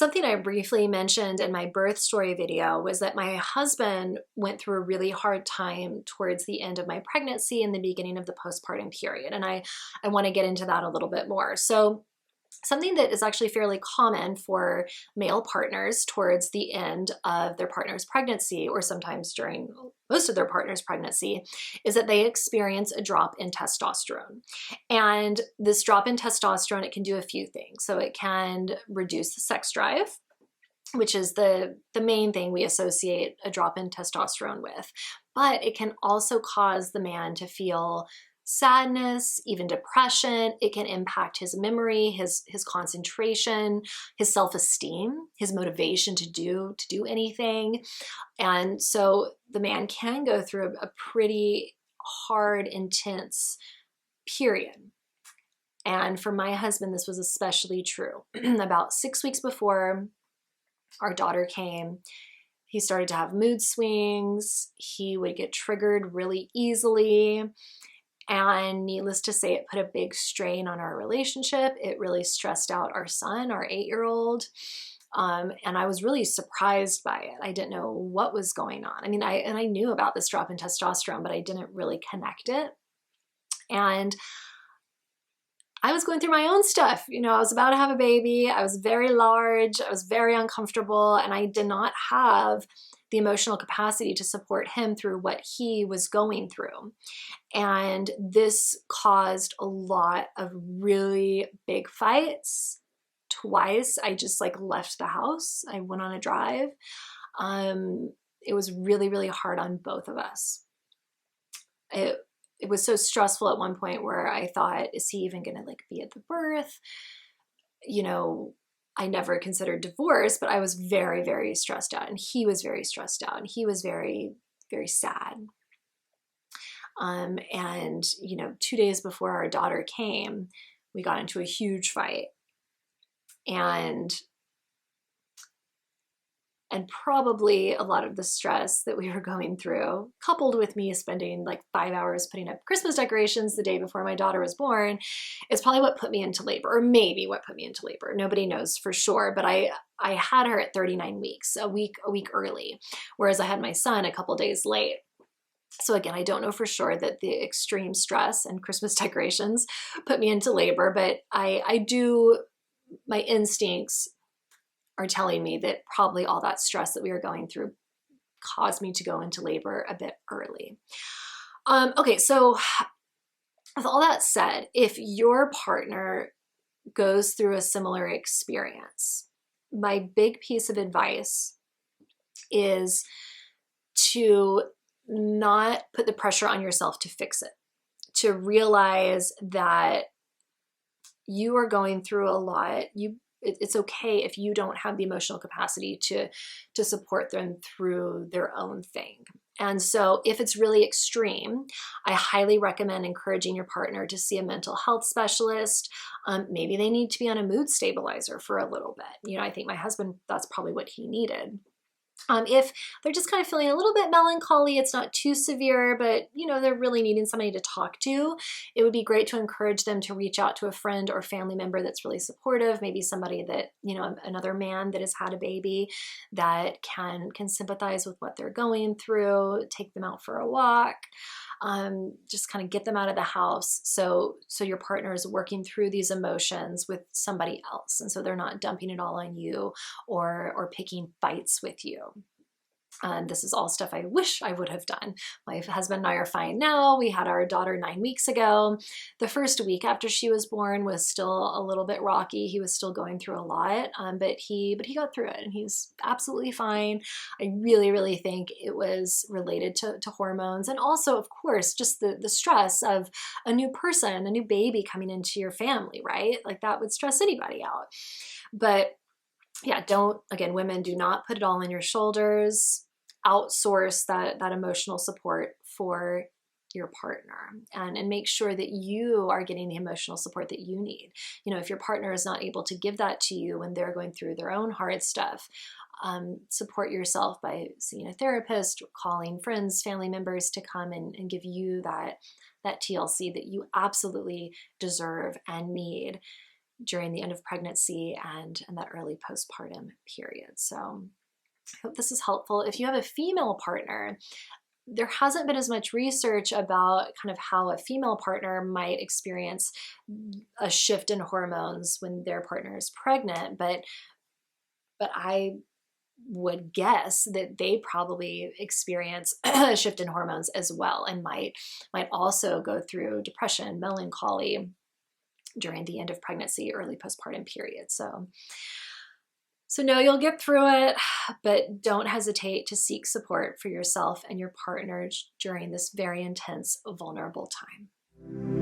Something I briefly mentioned in my birth story video was that my husband went through a really hard time towards the end of my pregnancy and the beginning of the postpartum period. And I want to get into that a little bit more. So something that is actually fairly common for male partners towards the end of their partner's pregnancy, or sometimes during most of their partner's pregnancy, is that they experience a drop in testosterone. And this drop in testosterone, it can do a few things. So it can reduce the sex drive, which is the main thing we associate a drop in testosterone with. But it can also cause the man to feel sadness, even depression. It can impact his memory, his concentration, his self-esteem, his motivation to do anything. And so the man can go through a pretty hard, intense period. And for my husband, this was especially true. About 6 weeks before our daughter came, he started to have mood swings. He would get triggered really easily. And needless to say, it put a big strain on our relationship. It really stressed out our son, our 8-year-old. And I was really surprised by it. I didn't know what was going on. I mean, I knew about this drop in testosterone, but I didn't really connect it. And I was going through my own stuff. You know, I was about to have a baby. I was very large. I was very uncomfortable, and I did not have the emotional capacity to support him through what he was going through. And this caused a lot of really big fights. Twice, I just left the house. I went on a drive. It was really, really hard on both of us. It was so stressful at one point where I thought, is he even gonna be at the birth? You know, I never considered divorce, but I was very, very stressed out, and he was very stressed out, and he was very, very sad. And 2 days before our daughter came, we got into a huge fight, and probably a lot of the stress that we were going through, coupled with me spending 5 hours putting up Christmas decorations the day before my daughter was born, is probably what put me into labor, or maybe what put me into labor. Nobody knows for sure, but I had her at 39 weeks, a week early, whereas I had my son a couple days late. So again, I don't know for sure that the extreme stress and Christmas decorations put me into labor, but my instincts are telling me that probably all that stress that we were going through caused me to go into labor a bit early. Okay, so with all that said, if your partner goes through a similar experience, my big piece of advice is to not put the pressure on yourself to fix it, to realize that you are going through a lot. It's okay if you don't have the emotional capacity to support them through their own thing. And so if it's really extreme, I highly recommend encouraging your partner to see a mental health specialist. Maybe they need to be on a mood stabilizer for a little bit. I think my husband, that's probably what he needed. If they're just kind of feeling a little bit melancholy, it's not too severe, but they're really needing somebody to talk to, it would be great to encourage them to reach out to a friend or family member that's really supportive, maybe somebody that, another man that has had a baby that can sympathize with what they're going through, take them out for a walk. Just kind of get them out of the house so your partner is working through these emotions with somebody else, and so they're not dumping it all on you or picking fights with you. This is all stuff I wish I would have done. My husband and I are fine now. We had our daughter 9 weeks ago. The first week after she was born was still a little bit rocky. He was still going through a lot, but he got through it, and he's absolutely fine. I really, really think it was related to hormones, and also, of course, just the stress of a new person, a new baby coming into your family, right? That would stress anybody out. But yeah, women, do not put it all on your shoulders. Outsource that emotional support for your partner, and make sure that you are getting the emotional support that you need. If your partner is not able to give that to you when they're going through their own hard stuff, support yourself by seeing a therapist, calling friends, family members to come and give you that TLC that you absolutely deserve and need. during the end of pregnancy and that early postpartum period. So I hope this is helpful. If you have a female partner, there hasn't been as much research about kind of how a female partner might experience a shift in hormones when their partner is pregnant, but I would guess that they probably experience a shift in hormones as well, and might also go through depression, melancholy during the end of pregnancy, early postpartum period. So no, you'll get through it, but don't hesitate to seek support for yourself and your partner during this very intense, vulnerable time.